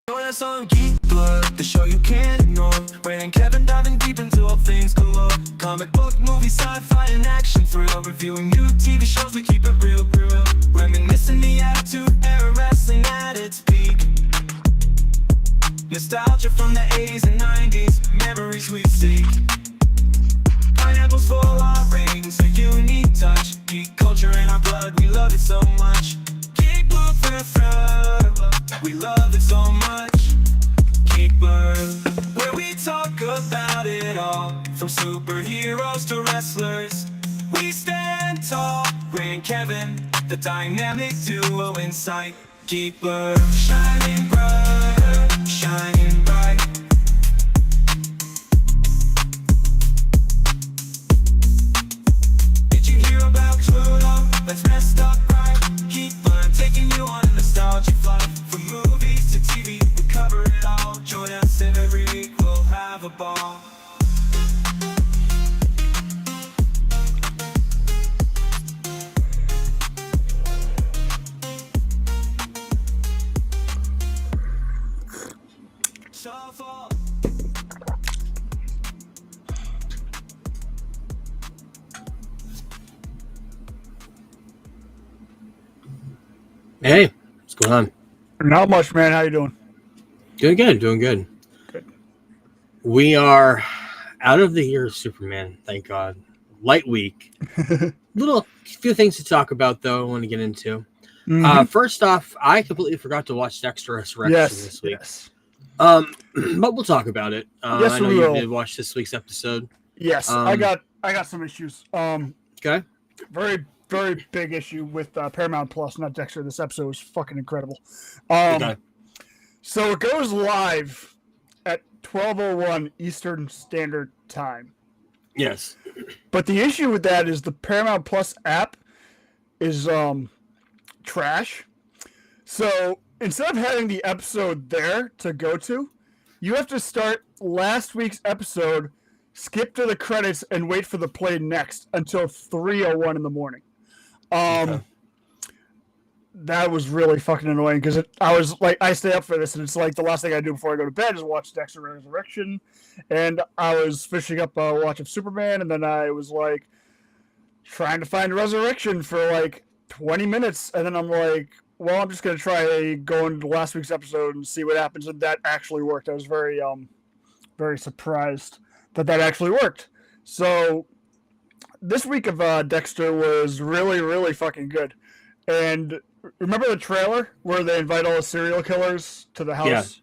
Us on Geek Blood, the show you can't ignore. Wayne and Kevin diving deep into all things galore. Comic book, movie, sci-fi, and action thrill. Reviewing new TV shows, we keep it real. Reminiscing the attitude era, wrestling at its peak. Nostalgia from the 80s and 90s, memories we seek. Pineapples for our rings, a unique touch. Geek culture in our blood, we love it so much. Geek Blood forever, we love it so much. Geek Blood, where we talk about it all, from superheroes to wrestlers. We stand tall, Ray and Kevin, the dynamic duo in sight. Geek Blood, shining brighter, shining bright. Did you hear about Pluto? Let's messed up right. Geek Blood, taking you on a nostalgia flight. From movies to TV, we cover it all. Join us every week, we'll have a ball. Shuffle. Hey, what's going on? Not much, man. How you doing? Doing good. Good. We are out of the year of Superman, thank God. Light week. Few things to talk about, though, I want to get into. First off, I completely forgot to watch Dexter Resurrection this week. Yes. But we'll talk about it. Yes, I know we you will. did watch this week's episode. Yes, I got some issues. Okay. Very big issue with Paramount Plus, not Dexter. This episode was fucking incredible. Okay. So it goes live at 12:01 Eastern Standard Time. Yes. But the issue with that is the Paramount Plus app is trash. So instead of having the episode there to go to, you have to start last week's episode, skip to the credits, and wait for the play next until 3:01 in the morning. Okay. That was really fucking annoying because I was like, I stay up for this, and it's like the last thing I do before I go to bed is watch Dexter Resurrection, and I was finishing up a watch of Superman, and then I was like trying to find Resurrection for like 20 minutes, and then I'm like, well, I'm just gonna try going to last week's episode and see what happens, and that actually worked. I was very surprised that actually worked. So this week of Dexter was really fucking good. And remember the trailer where they invite all the serial killers to the house?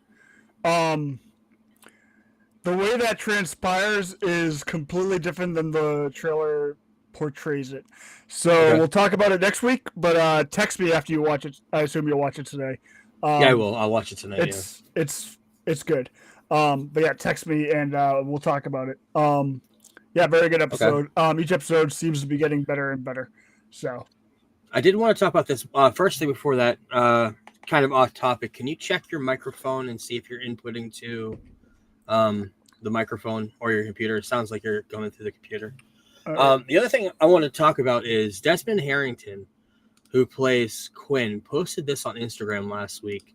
Yeah. The way that transpires is completely different than the trailer portrays it. So We'll talk about it next week, but text me after you watch it. I assume you'll watch it today. Yeah, I will. I'll watch it tonight. It's good. But yeah, text me and we'll talk about it. Yeah, very good episode. Okay. Each episode seems to be getting better and better. So I did want to talk about this. First thing before that, kind of off topic. Can you check your microphone and see if you're inputting to the microphone or your computer? It sounds like you're going through the computer. The other thing I want to talk about is Desmond Harrington, who plays Quinn, posted this on Instagram last week.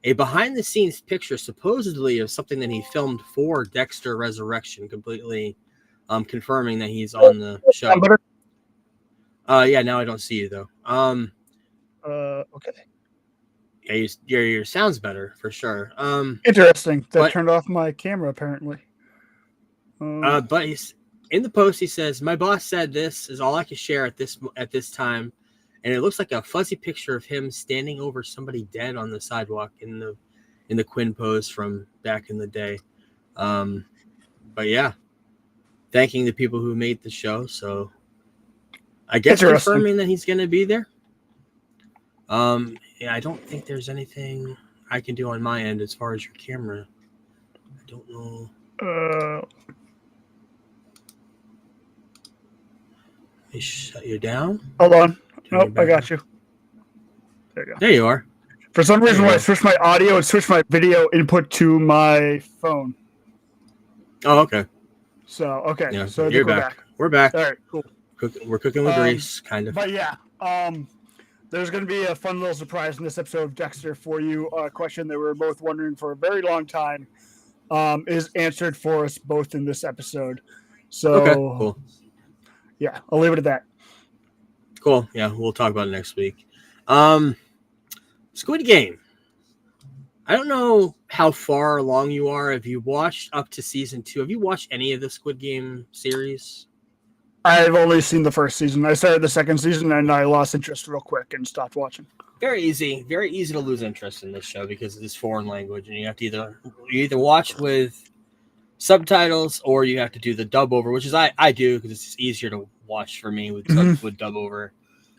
A behind-the-scenes picture, supposedly, of something that he filmed for Dexter Resurrection, completely confirming that he's on the show. Yeah, now I don't see you, though. Okay. Yeah, your sound's better, for sure. Interesting. That turned off my camera, apparently. But he's, in the post, he says, "My boss said this is all I can share at this time." And it looks like a fuzzy picture of him standing over somebody dead on the sidewalk in the Quinn pose from back in the day. But yeah, thanking the people who made the show. So I guess confirming that he's going to be there. Yeah, I don't think there's anything I can do on my end as far as your camera. I don't know. They shut you down? Hold on. Nope, I got you. There you go. There you are. For some reason, when I switched my audio, it switched my video input to my phone. Oh, okay. So, okay. Yeah, so you're back. We're back. All right, cool. We're cooking with grease, kind of. But yeah, There's going to be a fun little surprise in this episode of Dexter for you. A question that we were both wondering for a very long time is answered for us both in this episode. So, Okay, cool. Yeah, I'll leave it at that. Cool. Yeah, we'll talk about it next week. Squid Game. I don't know how far along you are. Have you watched up to season 2? Have you watched any of the Squid Game series? I've only seen the first season. I started the second season and I lost interest real quick and stopped watching. Very easy to lose interest in this show because of this foreign language, and you have to either watch with subtitles or you have to do the dub over, which is I do because it's just easier to watch for me with dub over.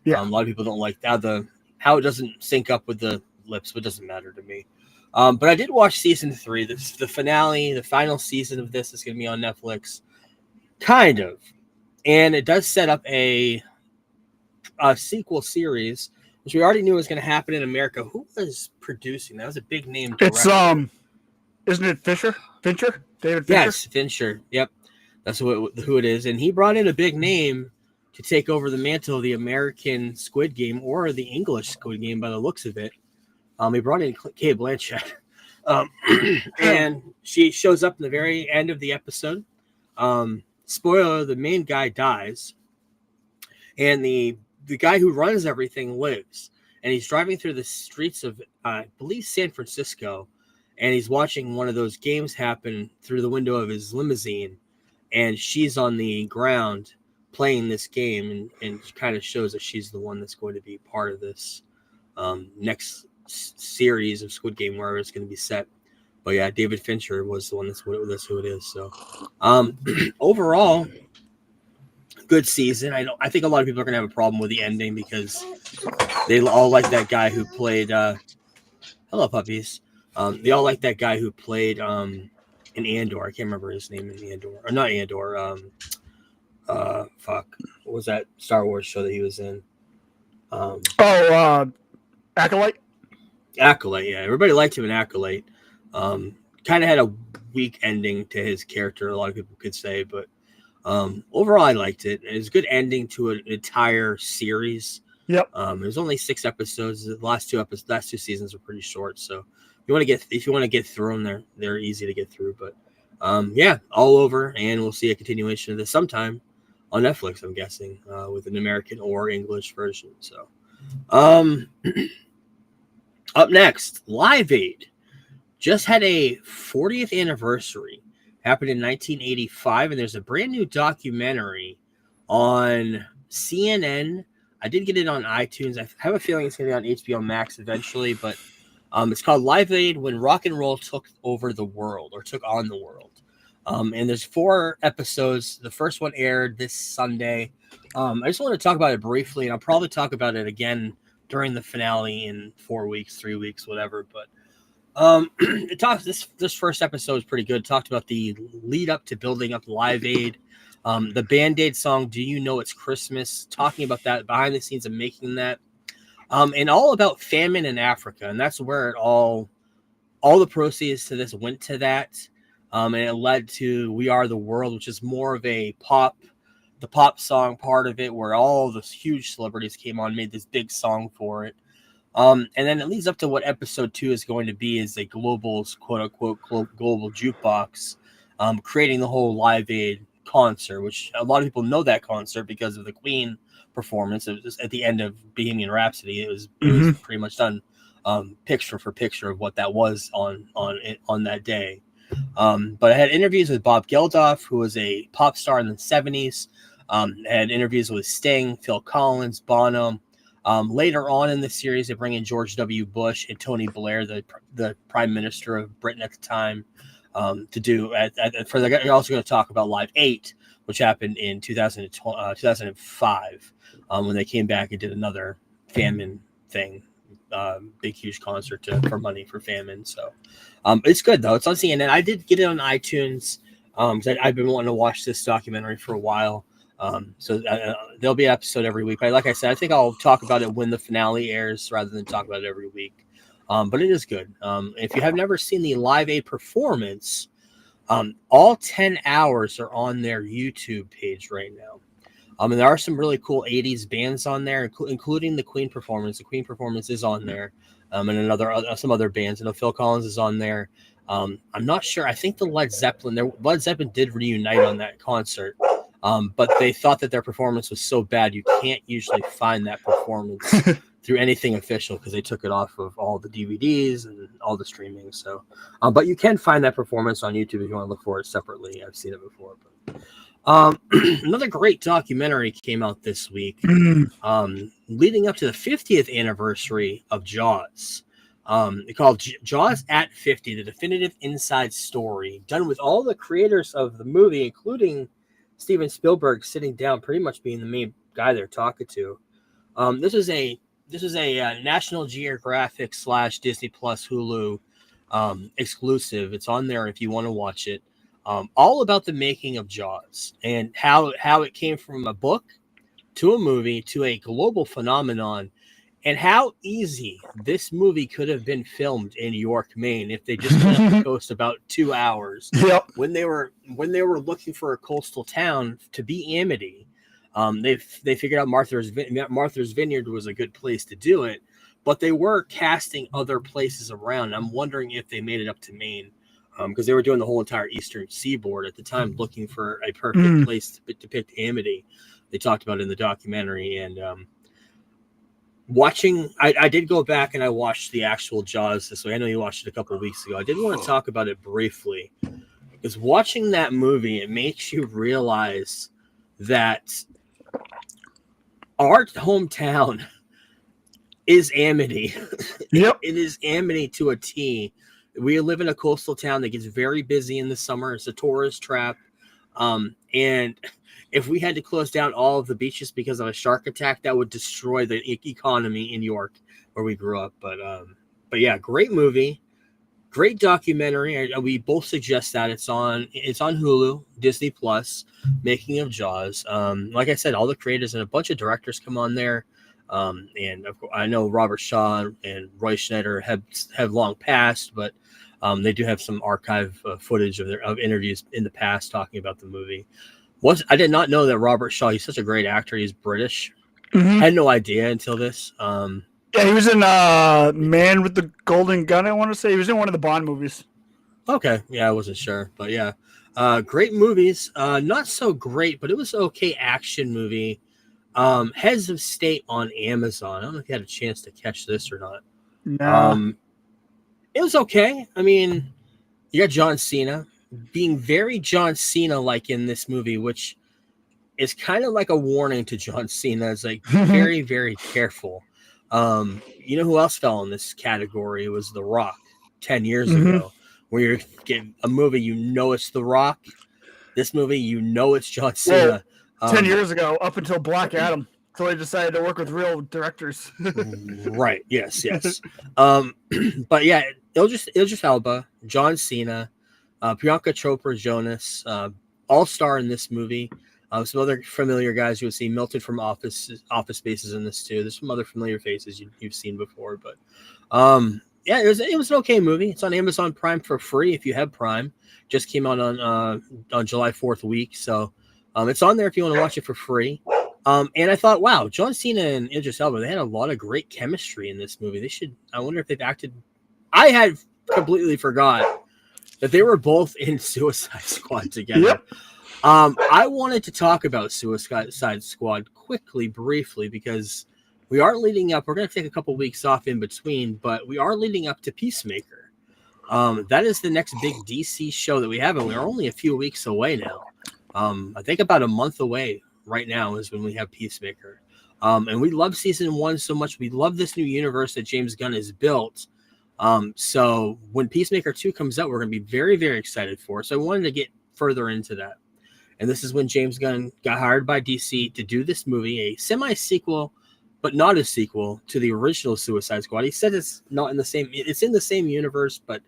Yeah. A lot of people don't like how it doesn't sync up with the lips, but it doesn't matter to me. But I did watch season 3. The finale, the final season of this is going to be on Netflix, kind of, and it does set up a sequel series, which we already knew was going to happen in America. Who was producing? That was a big name. It's isn't it Fincher? David Fincher? Yes, Fincher. Yep, that's who it is, and he brought in a big name to take over the mantle of the American Squid Game or the English Squid Game by the looks of it. He brought in Cate Blanchett, and she shows up in the very end of the episode. Spoiler: the main guy dies, and the guy who runs everything lives, and he's driving through the streets of, I believe, San Francisco, and he's watching one of those games happen through the window of his limousine, and she's on the ground playing this game, and kind of shows that she's the one that's going to be part of this next series of Squid Game, wherever it's going to be set. But yeah, David Fincher was the one that's who it is. So overall, good season. I think a lot of people are going to have a problem with the ending because they all like that guy who played hello puppies. They all like that guy who played in Andor. I can't remember his name in Andor, or not Andor. What was that Star Wars show that he was in? Acolyte. Acolyte, yeah. Everybody liked him in Acolyte. Kind of had a weak ending to his character, a lot of people could say, but overall I liked it. It was a good ending to an entire series. Yep. It was only 6 episodes. The last two seasons are pretty short, so if you want to get through them, they're easy to get through. But yeah, all over, and we'll see a continuation of this sometime on Netflix, I'm guessing, with an American or English version. So up next, Live Aid just had a 40th anniversary. Happened in 1985, and there's a brand new documentary on CNN. I did get it on iTunes. I have a feeling it's going to be on HBO Max eventually, but it's called Live Aid: When Rock and Roll Took Over the World, or Took on the World. And there's 4 episodes. The first one aired this Sunday. I just want to talk about it briefly, and I'll probably talk about it again during the finale in 4 weeks, 3 weeks, whatever. But it talks. This first episode is pretty good. It talked about the lead up to building up Live Aid, the Band-Aid song "Do You Know It's Christmas," talking about that behind the scenes of making that, and all about famine in Africa, and that's where all the proceeds to this went to that. And it led to "We Are the World," which is more of the pop song part of it, where all the huge celebrities came on, made this big song for it. And then it leads up to what episode 2 is going to be, is a global, quote unquote, global jukebox, creating the whole Live Aid concert, which a lot of people know that concert because of the Queen performance. It was just at the end of Bohemian Rhapsody. It was pretty much done picture for picture of what that was on that day. But I had interviews with Bob Geldof, who was a pop star in the 70s. I had interviews with Sting, Phil Collins, Bono. Later on in the series, they bring in George W. Bush and Tony Blair, the Prime Minister of Britain at the time, to do. They're also going to talk about Live 8, which happened in 2005, when they came back and did another famine thing. Big huge concert for money for famine. So it's good though. It's on CNN. I did get it on iTunes because I've been wanting to watch this documentary for a while. So there'll be an episode every week. But like I said, I think I'll talk about it when the finale airs rather than talk about it every week. But it is good. If you have never seen the Live Aid performance, all 10 hours are on their YouTube page right now. And there are some really cool 80s bands on there, including the Queen performance. The Queen performance is on there, and some other bands. I know Phil Collins is on there. I'm not sure. I think the Led Zeppelin did reunite on that concert, but they thought that their performance was so bad you can't usually find that performance through anything official because they took it off of all the DVDs and all the streaming. So, but you can find that performance on YouTube if you want to look for it separately. I've seen it before. But another great documentary came out this week, leading up to the 50th anniversary of Jaws. Called Jaws at 50, the definitive inside story, done with all the creators of the movie, including Steven Spielberg, sitting down, pretty much being the main guy they're talking to. This is a National Geographic / Disney Plus Hulu exclusive. It's on there if you want to watch it. All about the making of Jaws and how it came from a book to a movie to a global phenomenon, and how easy this movie could have been filmed in York, Maine, if they just went up the coast about 2 hours. Yep. When they were looking for a coastal town to be Amity, they figured out Martha's Vineyard was a good place to do it, but they were casting other places around. I'm wondering if they made it up to Maine, because they were doing the whole entire eastern seaboard at the time, looking for a perfect place to depict Amity. They talked about it in the documentary, and watching, I did go back and I watched the actual Jaws this way. I know you watched it a couple of weeks ago. I did want to talk about it briefly, because watching that movie, it makes you realize that our hometown is Amity. Yep. It is Amity to a T. We live in a coastal town that gets very busy in the summer. It's a tourist trap. And if we had to close down all of the beaches because of a shark attack, that would destroy the economy in York, where we grew up. But yeah, great movie, great documentary. We both suggest that it's on Hulu, Disney Plus, Making of Jaws. Like I said, all the creators and a bunch of directors come on there. And of course, I know Robert Shaw and Roy Schneider have long passed, but they do have some archive footage of interviews in the past talking about the movie. I did not know that Robert Shaw, he's such a great actor. He's British. I had no idea until this. Yeah, he was in Man with the Golden Gun, I want to say. He was in one of the Bond movies. Okay. Yeah, I wasn't sure. But yeah, great movies. Not so great, but it was okay action movie. Heads of State on Amazon. I don't know if you had a chance to catch this or not. No. It was okay. I mean, you got John Cena being very John Cena-like in this movie, which is kind of like a warning to John Cena. It's like very, very careful. You know who else fell in this category? It was The Rock 10 years ago, where you're getting a movie, you know it's The Rock. This movie, you know it's John Cena. 10 years ago, up until Black Adam, until they decided to work with real directors. Right. Yes. But yeah, Idris Elba, John Cena, Priyanka Chopra Jonas, all-star in this movie. Some other familiar guys you would see. Milton from Office Spaces in this too. There's some other familiar faces you've seen before, but yeah, it was an okay movie. It's on Amazon Prime for free if you have Prime. Just came out on July 4th week, so it's on there if you want to watch it for free. And I thought, wow, John Cena and Idris Elba, they had a lot of great chemistry in this movie. I wonder if they've acted. I had completely forgot that they were both in Suicide Squad together. Yep. I wanted to talk about Suicide Squad briefly, because we are leading up. We're going to take a couple weeks off in between, but we are leading up to Peacemaker. That is the next big DC show that we have, and we're only a few weeks away now. I think about a month away right now is when we have Peacemaker. And we love season 1 so much. We love this new universe that James Gunn has built. So when Peacemaker 2 comes out, we're going to be very, very excited for it. So I wanted to get further into that. And this is when James Gunn got hired by DC to do this movie, a semi-sequel, but not a sequel to the original Suicide Squad. He said it's not in the same, it's in the same universe, but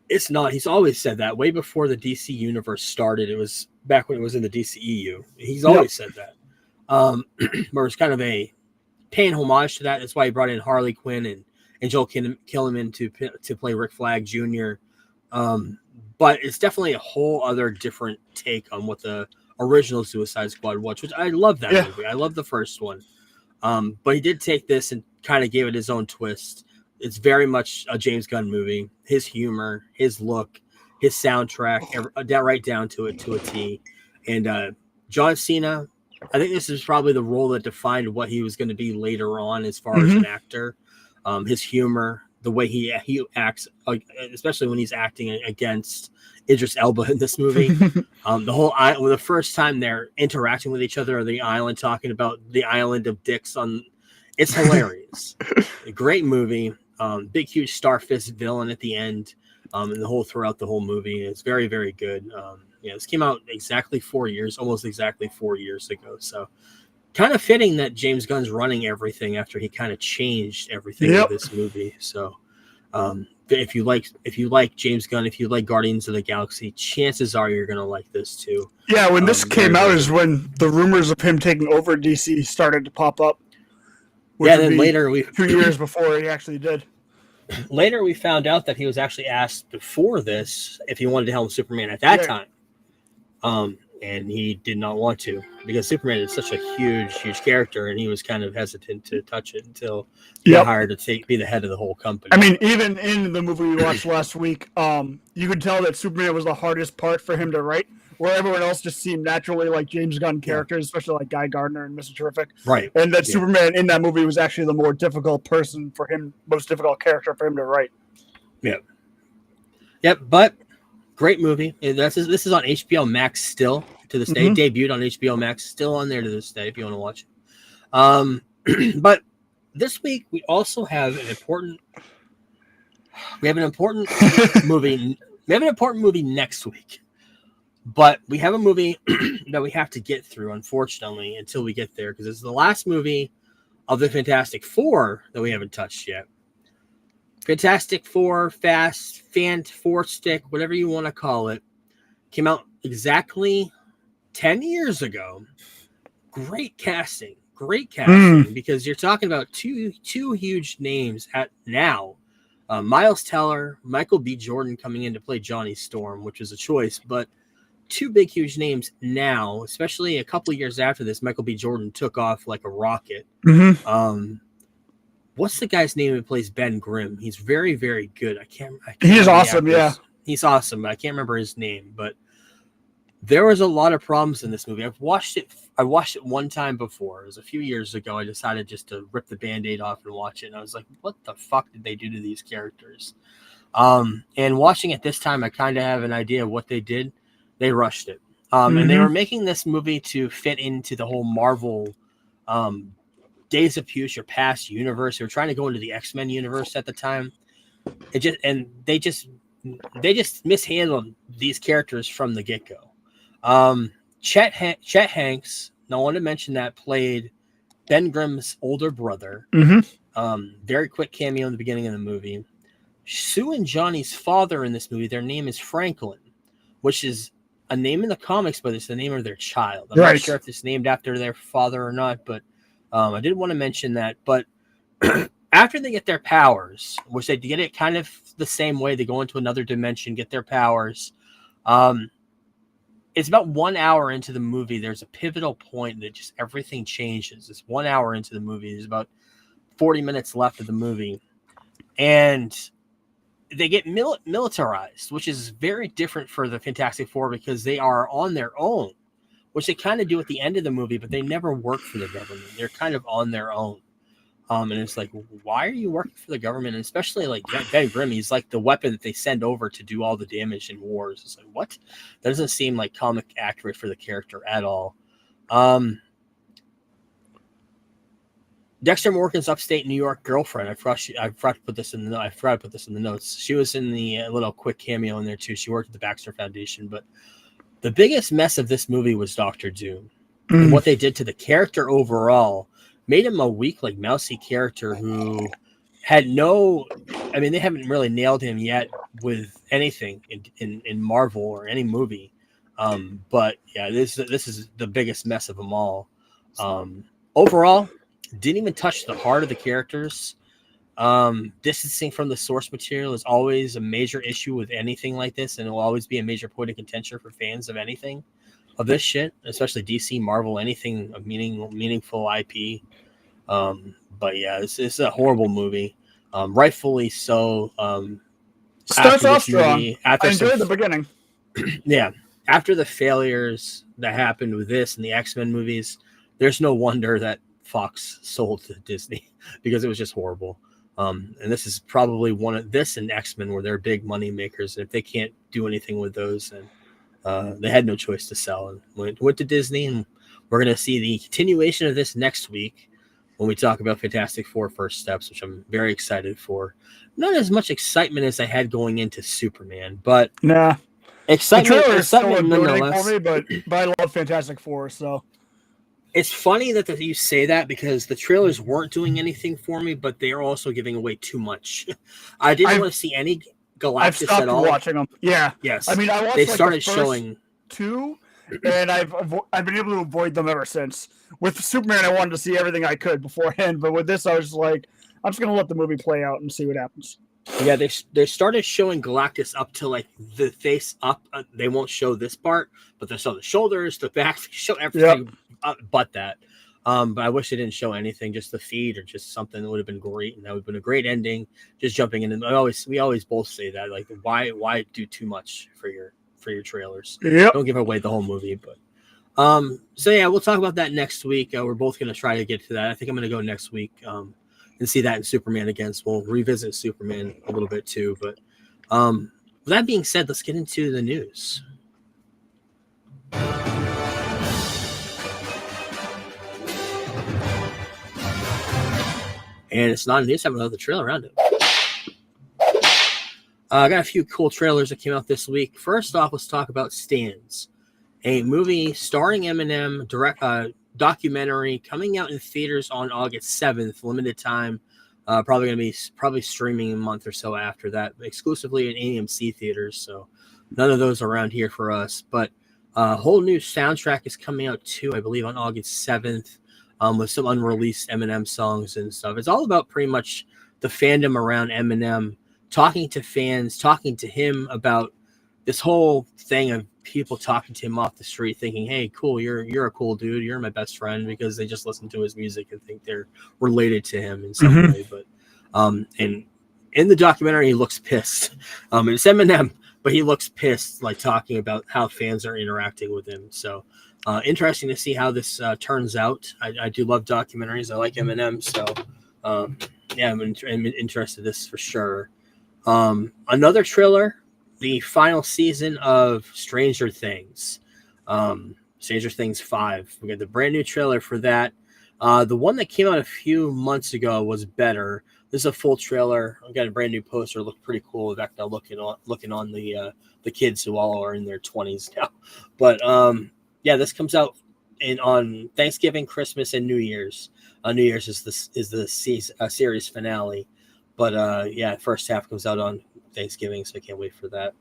it's not. He's always said that way before the DC universe started. It was back when it was in the DCEU. He's always said that. Where it's kind of a paying homage to that. That's why he brought in Harley Quinn and Joel Kinnaman to play Rick Flag Jr. But it's definitely a whole other different take on what the original Suicide Squad watch, which I love that Yeah. movie. I love the first one. But he did take this and kind of gave it his own twist. It's very much a James Gunn movie. His humor, his look, his soundtrack, right down to it to a T. And John Cena, I think this is probably the role that defined what he was going to be later on as far as an actor. His humor, the way he acts, especially when he's acting against Idris Elba in this movie. The first time they're interacting with each other on the island, talking about the island of dicks it's hilarious. A great movie. Big, huge Starfist villain at the end, and throughout the whole movie. It's very, very good. This came out almost exactly 4 years ago. So kind of fitting that James Gunn's running everything after he kind of changed everything in this movie. So if you like James Gunn, if you like Guardians of the Galaxy, chances are you're gonna like this too. Yeah, when this came out is when the rumors of him taking over DC started to pop up. Then later 2 years before he actually did. Later we found out that he was actually asked before this if he wanted to helm Superman at that time. And he did not want to, because Superman is such a huge character, and he was kind of hesitant to touch it until he got hired to be the head of the whole company. I mean, even in the movie we watched last week, you could tell that Superman was the hardest part for him to write, where everyone else just seemed naturally like James Gunn characters, especially like Guy Gardner and Mr. Terrific. Right. And that Superman in that movie was actually the more difficult person for him, most difficult character for him to write. Yep, but great movie. This is on HBO Max still to this day. Debuted on HBO Max, still on there to this day if you want to watch it. But this week we also have an important movie. We have an important movie next week. But we have a movie that we have to get through, unfortunately, until we get there, because it's the last movie of the Fantastic Four that we haven't touched yet. Fantastic Four, Four Stick, whatever you want to call it, came out exactly 10 years ago. Great casting, because you're talking about two huge names at now. Miles Teller, Michael B. Jordan coming in to play Johnny Storm, which was a choice, but two big, huge names now, especially a couple of years after this. Michael B. Jordan took off like a rocket. What's the guy's name who plays Ben Grimm? He's very, very good. I can't He's awesome, He's awesome. I can't remember his name, but there was a lot of problems in this movie. I watched it one time before. It was a few years ago. I decided just to rip the Band-Aid off and watch it, and I was like, what the fuck did they do to these characters? And watching it this time, I kind of have an idea of what they did. They rushed it. And they were making this movie to fit into the whole Marvel Days of Future Past universe. They were trying to go into the X-Men universe at the time. They just mishandled these characters from the get-go. Chet Hanks, no one to mention that, played Ben Grimm's older brother. Very quick cameo in the beginning of the movie. Sue and Johnny's father in this movie, their name is Franklin, which is a name in the comics, but it's the name of their child. I'm not sure if it's named after their father or not, but I did want to mention that. But after they get their powers, which they get it kind of the same way, they go into another dimension, get their powers. It's about 1 hour into the movie. There's a pivotal point that just everything changes. It's 1 hour into the movie. There's about 40 minutes left of the movie. And they get militarized, which is very different for the Fantastic Four because they are on their own, which they kind of do at the end of the movie, but they never work for the government. They're kind of on their own. And it's like, why are you working for the government? And especially like Ben Grimm, he's like the weapon that they send over to do all the damage in wars. It's like, what? That doesn't seem like comic accurate for the character at all. Dexter Morgan's upstate New York girlfriend. I forgot to put this in the notes. She was in the little quick cameo in there too. She worked at the Baxter Foundation. But the biggest mess of this movie was Doctor Doom. And what they did to the character overall made him a weak, like mousy character who had no. I mean, they haven't really nailed him yet with anything in Marvel or any movie. But yeah, this is the biggest mess of them all. Overall, didn't even touch the heart of the characters. Distancing from the source material is always a major issue with anything like this, and it will always be a major point of contention for fans of anything. of this shit, especially DC, Marvel, anything of meaningful IP. But yeah, it's a horrible movie. Rightfully so. Starts After off this strong. movie, I enjoyed the beginning. yeah, after the failures that happened with this and the X-Men movies, there's no wonder that Fox sold to Disney because it was just horrible. And this is probably one of this and X-Men were their big money makers. And if they can't do anything with those, then they had no choice to sell and went to Disney. And we're going to see the continuation of this next week when we talk about Fantastic Four First Steps, which I'm very excited for. Not as much excitement as I had going into Superman, but Nah. excitement for nonetheless. me, but I love Fantastic Four, so It's funny that you say that because the trailers weren't doing anything for me, but they are also giving away too much. I didn't want to see any Galactus I've stopped at all. watching them. Yeah, Yes, I mean, I watched they like started the first showing 2, and I've been able to avoid them ever since. With Superman, I wanted to see everything I could beforehand, but with this, I was like, I'm just gonna let the movie play out and see what happens. Yeah, they started showing Galactus up to like the face up. They won't show this part, but they show the shoulders, the back, show everything but that. But I wish they didn't show anything, just the feet or just something that would have been great, and that would have been a great ending. Just jumping in, and we always both say that, like, why do too much for your trailers? Yep. Don't give away the whole movie, but so yeah, we'll talk about that next week. We're both going to try to get to that. I think I'm going to go next week and see that in Superman again. So we'll revisit Superman a little bit too. But with that being said, let's get into the news. And it's not a news, I have another trailer around it. I got a few cool trailers that came out this week. First off, let's talk about Stans, a movie starring Eminem, documentary coming out in theaters on August 7th, limited time. Probably going to be streaming a month or so after that, exclusively in AMC theaters. So none of those around here for us. But a whole new soundtrack is coming out too, I believe, on August 7th. With some unreleased Eminem songs and stuff. It's all about pretty much the fandom around Eminem, talking to fans, talking to him about this whole thing of people talking to him off the street, thinking, "Hey, cool, you're a cool dude. You're my best friend," because they just listen to his music and think they're related to him in some way. But and in the documentary, he looks pissed. It's Eminem, but he looks pissed, like talking about how fans are interacting with him. So. Interesting to see how this turns out. I do love documentaries. I like Eminem, so yeah, I'm interested in this for sure. Another trailer, the final season of Stranger Things, Stranger Things 5. We got the brand new trailer for that. The one that came out a few months ago was better. This is a full trailer. I got a brand new poster. Looked pretty cool. In fact, now looking on the kids who all are in their 20s now, but yeah, this comes out on Thanksgiving, Christmas, and New Year's. New Year's is the series finale, but yeah, first half comes out on Thanksgiving, so I can't wait for that.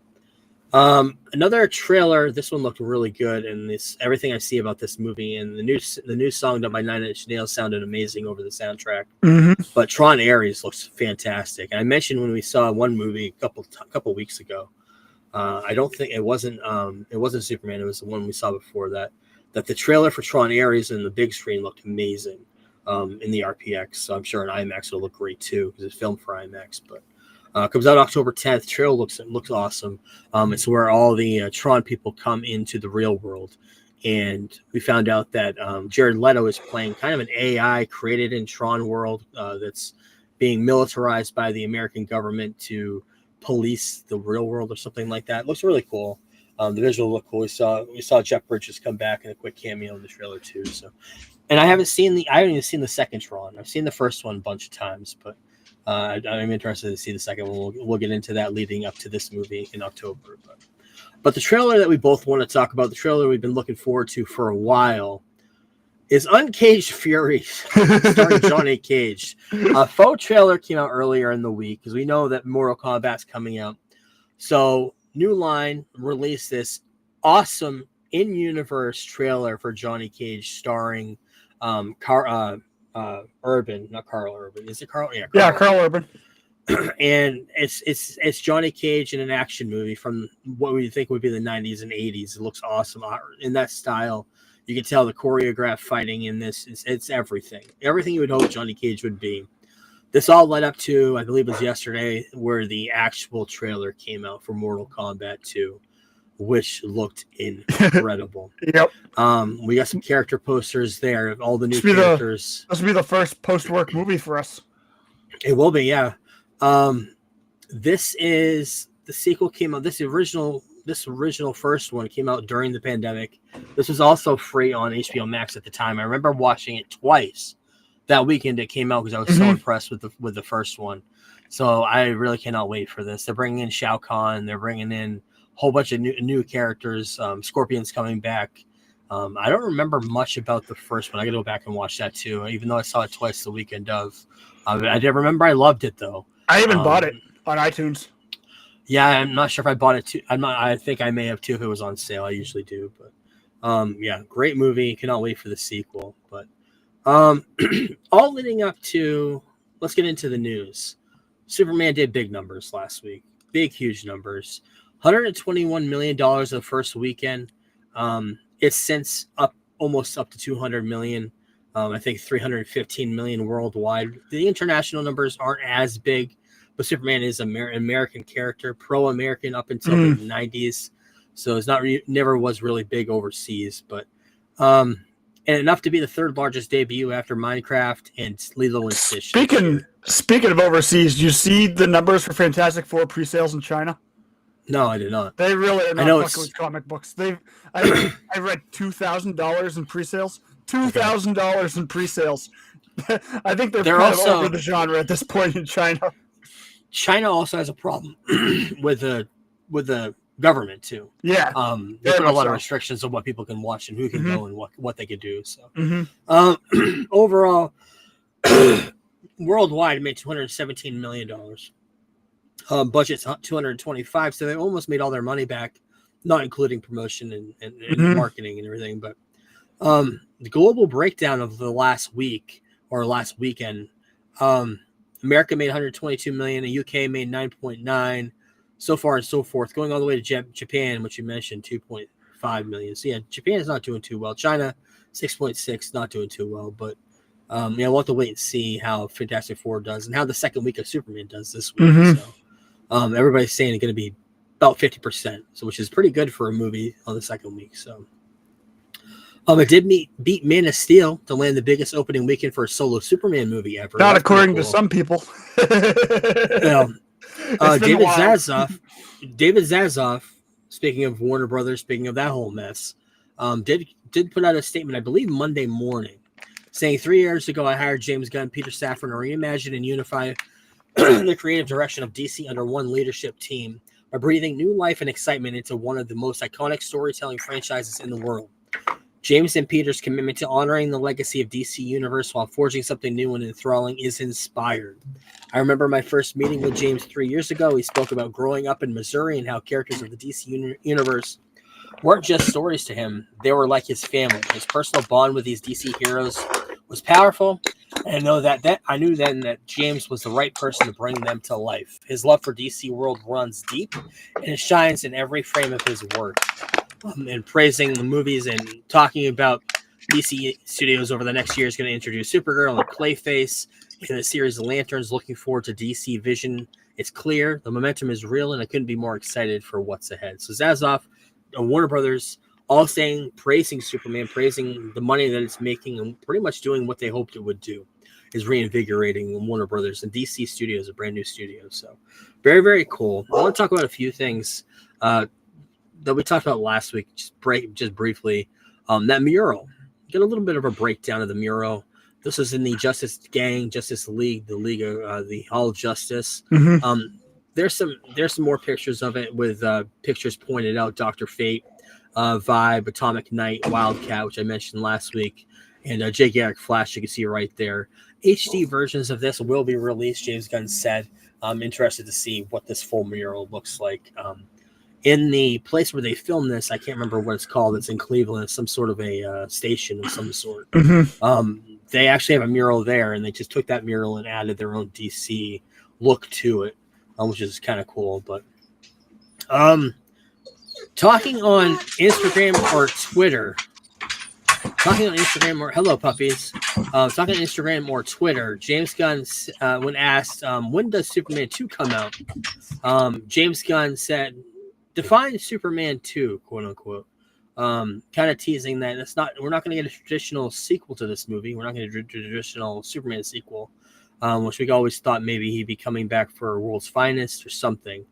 Another trailer. This one looked really good, and everything I see about this movie and the new song done by Nine Inch Nails sounded amazing over the soundtrack. But Tron Ares looks fantastic. And I mentioned when we saw one movie a couple weeks ago. I don't think it wasn't Superman. It was the one we saw before that the trailer for Tron Ares in the big screen looked amazing in the RPX. So I'm sure an IMAX will look great too because it's filmed for IMAX. But comes out October 10th. Trailer looks awesome. It's where all the Tron people come into the real world, and we found out that Jared Leto is playing kind of an AI created in Tron world that's being militarized by the American government to police the real world or something like that. It looks really cool. The visual look cool. We saw Jeff Bridges come back in a quick cameo in the trailer too. So, and I haven't even seen the second Tron. I've seen the first one a bunch of times, but I'm interested to see the second one. We'll get into that leading up to this movie in October. But the trailer that we both want to talk about, the trailer we've been looking forward to for a while, is Uncaged Fury, starring Johnny Cage. A faux trailer came out earlier in the week because we know that Mortal Kombat's coming out. So New Line released this awesome in-universe trailer for Johnny Cage starring Urban, not Carl Urban. Is it Carl? Yeah, Carl Urban. And it's Johnny Cage in an action movie from what we think would be the 90s and 80s. It looks awesome in that style. You can tell the choreographed fighting in this. It's everything you would hope Johnny Cage would be. This all led up to, I believe it was yesterday, where the actual trailer came out for Mortal Kombat 2, which looked incredible. Yep. We got some character posters there of all the new characters. This will be the first post-work movie for us. It will be, yeah. This is the sequel came out. This original first one came out during the pandemic. This was also free on HBO Max at the time. I remember watching it twice that weekend it came out because I was so impressed with the first one. So I really cannot wait for this. They're bringing in Shao Kahn. They're bringing in a whole bunch of new characters. Scorpion's coming back. I don't remember much about the first one. I got to go back and watch that too, even though I saw it twice the weekend of. I did remember I loved it though. I even bought it on iTunes. Yeah, I'm not sure if I bought it too. I think I may have too if it was on sale. I usually do, but yeah, great movie. Cannot wait for the sequel. But all leading up to, let's get into the news. Superman did big numbers last week. Big, huge numbers. $121 million the first weekend. It's since almost up to 200 million. I think 315 million worldwide. The international numbers aren't as big, but Superman is an American character, pro-American up until the 90s. So it's never was really big overseas, but and enough to be the third largest debut after Minecraft and Lilo and Stitch. Speaking of overseas, do you see the numbers for Fantastic Four pre-sales in China? No, I did not. They really are not know fucking with comic books. I read $2,000 in pre-sales. $2,000 in pre-sales. I think they're kind of over the genre at this point in China. China also has a problem with the government too. Yeah, they put a lot of restrictions on what people can watch and who can go and what they can do. So overall, worldwide, it made $217 million. Budget's 225, so they almost made all their money back, not including promotion and marketing and everything. But the global breakdown of the last week or last weekend, America made 122 million, the UK made 9.9, so far and so forth, going all the way to Japan, which you mentioned, 2.5 million. So yeah, Japan is not doing too well. China, 6.6, not doing too well. But yeah, we'll have to wait and see how Fantastic Four does and how the second week of Superman does this week. So everybody's saying it's going to be about 50%, so which is pretty good for a movie on the second week. So it did beat Man of Steel to land the biggest opening weekend for a solo Superman movie ever. Not according to some people. David Zaslav, speaking of Warner Brothers, speaking of that whole mess, did put out a statement, I believe Monday morning, saying 3 years ago I hired James Gunn, Peter Safran to reimagine and unify the creative direction of DC under one leadership team by breathing new life and excitement into one of the most iconic storytelling franchises in the world. James and Peter's commitment to honoring the legacy of DC Universe while forging something new and enthralling is inspired. I remember my first meeting with James 3 years ago. He spoke about growing up in Missouri and how characters of the DC Universe weren't just stories to him. They were like his family. His personal bond with these DC heroes was powerful. And I knew then that James was the right person to bring them to life. His love for DC World runs deep, and it shines in every frame of his work. And praising the movies and talking about DC Studios over the next year is going to introduce Supergirl and Clayface in the series of Lanterns. Looking forward to DC Vision. It's clear the momentum is real, and I couldn't be more excited for what's ahead. So Zaslav, Warner Brothers, all saying, praising Superman, praising the money that it's making, and pretty much doing what they hoped it would do, is reinvigorating Warner Brothers and DC Studios, a brand new studio. So very, very cool. I want to talk about a few things that we talked about last week, just briefly. That mural, get a little bit of a breakdown of the mural. This is in the Justice League, the Hall of Justice. There's some more pictures of it with pictures pointed out: Dr. Fate, Vibe, Atomic Knight, Wildcat, which I mentioned last week, and Jay Garrick Flash. You can see right there. HD versions of this will be released. James Gunn said. I'm interested to see what this full mural looks like. In the place where they filmed this, I can't remember what it's called. It's in Cleveland. It's some sort of a station of some sort. They actually have a mural there, and they just took that mural and added their own DC look to it, which is kind of cool. But talking on Instagram or Twitter, hello puppies. Talking on Instagram or Twitter, James Gunn, when asked when does Superman 2 come out, James Gunn said, "Define Superman 2, quote unquote." Kind of teasing that we're not going to get a traditional sequel to this movie. We're not going to do a traditional Superman sequel, which we always thought maybe he'd be coming back for World's Finest or something.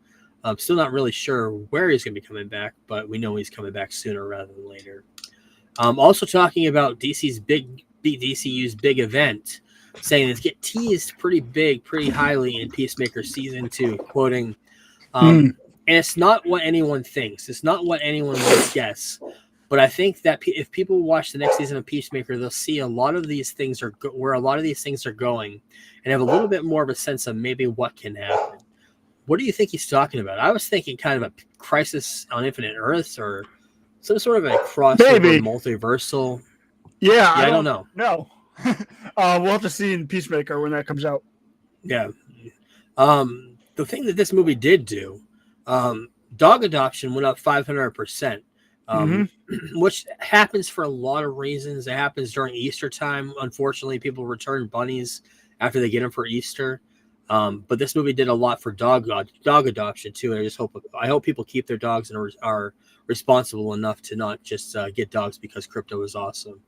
I'm still not really sure where he's going to be coming back, but we know he's coming back sooner rather than later. Also talking about DCU's big event, saying it's get teased pretty highly in Peacemaker Season 2, quoting, and it's not what anyone thinks. It's not what anyone would guess. But I think that if people watch the next season of Peacemaker, they'll see a lot of these things where a lot of these things are going, and have a little bit more of a sense of maybe what can happen. What do you think he's talking about? I was thinking kind of a Crisis on Infinite Earths or some sort of a crossover multiversal. Yeah, I don't know. No. We'll have to see in Peacemaker when that comes out. Yeah. The thing that this movie did do, dog adoption went up 500%, which happens for a lot of reasons. It happens during Easter time. Unfortunately, people return bunnies after they get them for Easter. But this movie did a lot for dog adoption too. And I hope people keep their dogs and are responsible enough to not just get dogs because crypto is awesome.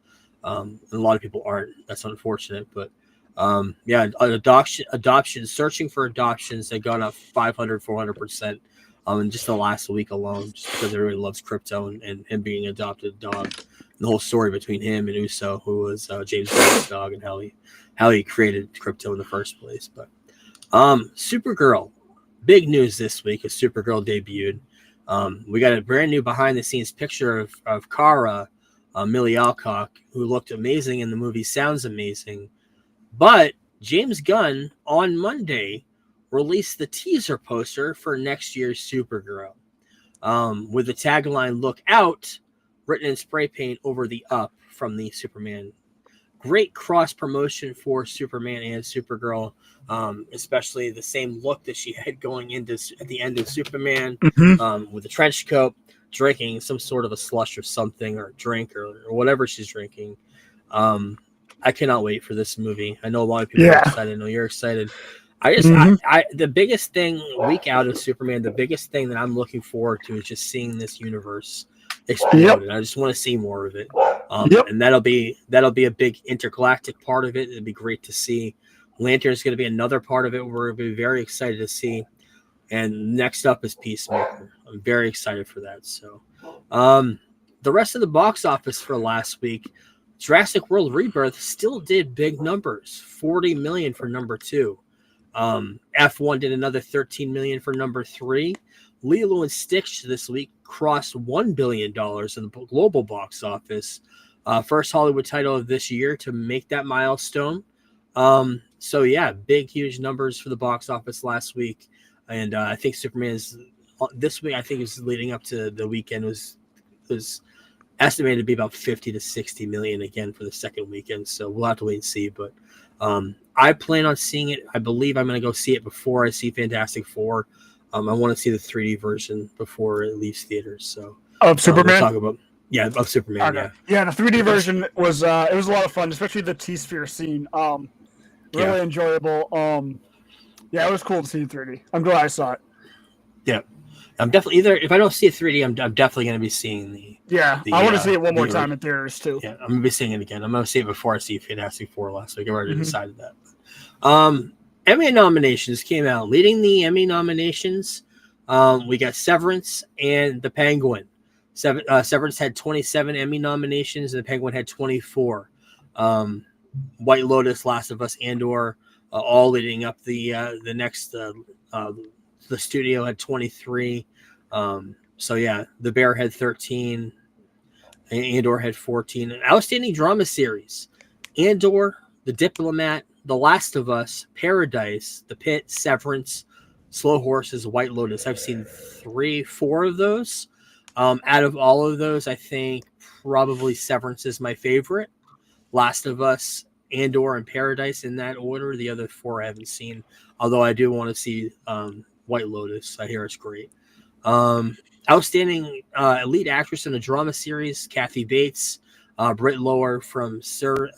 And a lot of people aren't. That's unfortunate, but adoption, searching for adoptions, they gone up 500-400% in just the last week alone, just because everybody loves crypto and him being adopted a dog. And the whole story between him and Uso, who was James Gunn's dog, and how he created crypto in the first place. But Supergirl, big news this week as Supergirl debuted. We got a brand new behind the scenes picture of Kara, Millie Alcock, who looked amazing in the movie, sounds amazing. But James Gunn on Monday released the teaser poster for next year's Supergirl, with the tagline "Look out" written in spray paint over the up from the Superman. Great cross promotion for Superman and Supergirl, especially the same look that she had going into at the end of Superman, with a trench coat, drinking some sort of a slush or something, or drink or whatever she's drinking. I cannot wait for this movie. I know a lot of people are excited. I know you're excited. The biggest thing week out of Superman, the biggest thing that I'm looking forward to is just seeing this universe explode. I just want to see more of it. And that'll be a big intergalactic part of it. It'd be great to see. Lantern is going to be another part of it. We're going to be very excited to see. And next up is Peacemaker. I'm very excited for that. So, the rest of the box office for last week, Jurassic World Rebirth still did big numbers. 40 million for number 2. F1 did another 13 million for number 3. Lilo and Stitch this week crossed $1 billion in the global box office. First Hollywood title of this year to make that milestone. So yeah, big, huge numbers for the box office last week. And I think Superman is this week, I think is leading up to the weekend was estimated to be about 50 to 60 million again for the second weekend. So we'll have to wait and see. But I plan on seeing it. I believe I'm going to go see it before I see Fantastic Four. I want to see the 3D version before it leaves theaters. So of Superman, we'll talk about of Superman. Okay. Yeah, the 3D version was it was a lot of fun, especially the T-Sphere scene. Really enjoyable. Yeah, it was cool to see in 3D. I'm glad I saw it. Yeah, I'm definitely if I don't see it 3D, I'm definitely going to be seeing the. Yeah, I want to see it one more time in theaters too. Yeah, I'm going to be seeing it again. I'm going to see it before I see Fantastic Four last week. I've already decided that. Emmy nominations came out. Leading the Emmy nominations, we got Severance and The Penguin. Severance had 27 Emmy nominations, and The Penguin had 24. White Lotus, Last of Us, Andor, all leading up the next. The studio had 23. So yeah, The Bear had 13. Andor had 14. An outstanding drama series: Andor, The Diplomat, The Last of Us, Paradise, The Pit, Severance, Slow Horses, White Lotus. I've seen 4 of those. Out of all of those, I think probably Severance is my favorite. Last of Us, Andor and Paradise in that order. The other 4 I haven't seen, although I do want to see White Lotus. I hear it's great. Outstanding lead actress in a drama series, Kathy Bates, Britt Lower from Severance,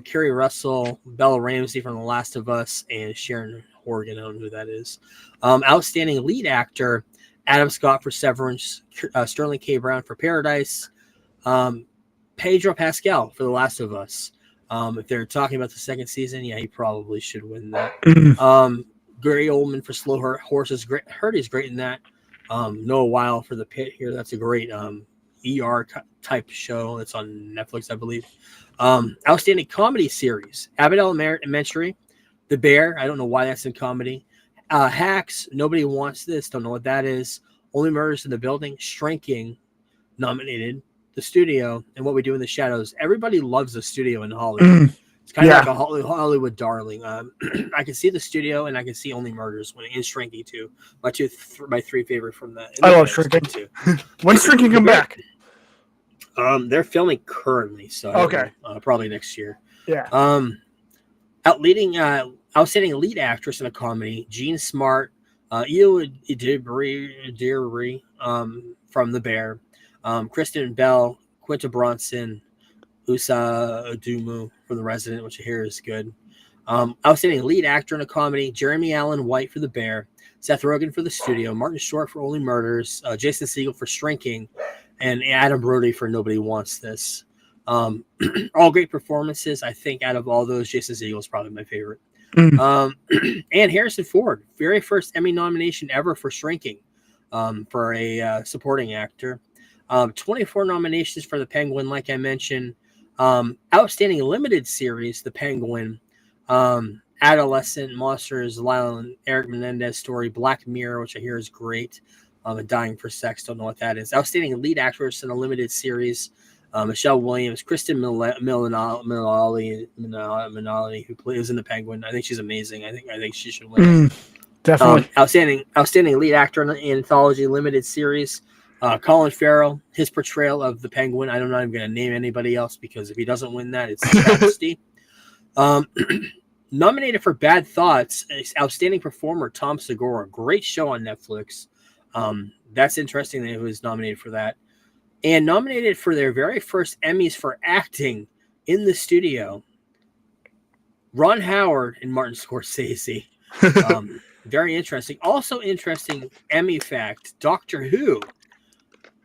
Kerry Russell, Bella Ramsey from The Last of Us, and Sharon Horgan. I don't know who that is. Outstanding lead actor, Adam Scott for Severance, Sterling K. Brown for Paradise, Pedro Pascal for The Last of Us. If they're talking about the second season, yeah, he probably should win that. Gary Oldman for Slow Horses. Heard he's great in that. Noah Weil for The Pit here. That's a great ER type show. It's on Netflix, I believe. Outstanding comedy series, Abbott Elementary, The Bear. I don't know why that's in comedy. Hacks, Nobody Wants This. Don't know what that is. Only Murders in the Building. Shrinking, nominated. The Studio, and What We Do in the Shadows. Everybody loves The Studio in Hollywood. It's kind of like a Hollywood darling. I can see The Studio, and I can see Only Murders winning, and Shrinking too. My 3 favorite from that. I love Shrinking too. When's Shrinking come back? They're filming currently, so okay, probably next year. Yeah. Outstanding lead actress in a comedy, Jean Smart, Io Idiri, from The Bear, Kristen Bell, Quinta Bronson, Usa Adumu for The Resident, which I hear is good. Outstanding lead actor in a comedy, Jeremy Allen White for The Bear, Seth Rogen for The Studio, Martin Short for Only Murders, Jason Segel for Shrinking, and Adam Brody for Nobody Wants This. All great performances. I think out of all those, Jason Segel is probably my favorite. And Harrison Ford, very first Emmy nomination ever for Shrinking, for a supporting actor. 24 nominations for The Penguin, like I mentioned. Outstanding limited series, The Penguin. Adolescent Monsters, Lyle and Eric Menendez story, Black Mirror, which I hear is great. And Dying for Sex, don't know what that is. Outstanding lead actress in a limited series, Michelle Williams, Kristen Minali, who plays in The Penguin. I think she's amazing. I think she should win. Definitely. Outstanding lead actor in an anthology limited series, Colin Farrell, his portrayal of the Penguin. I'm not even going to name anybody else because if he doesn't win that, it's a travesty. Nominated for Bad Thoughts, outstanding performer Tom Segura. Great show on Netflix. That's interesting that he was nominated for that. And nominated for their very first Emmys for acting in the studio, Ron Howard and Martin Scorsese. Very interesting. Also interesting Emmy fact, Doctor Who,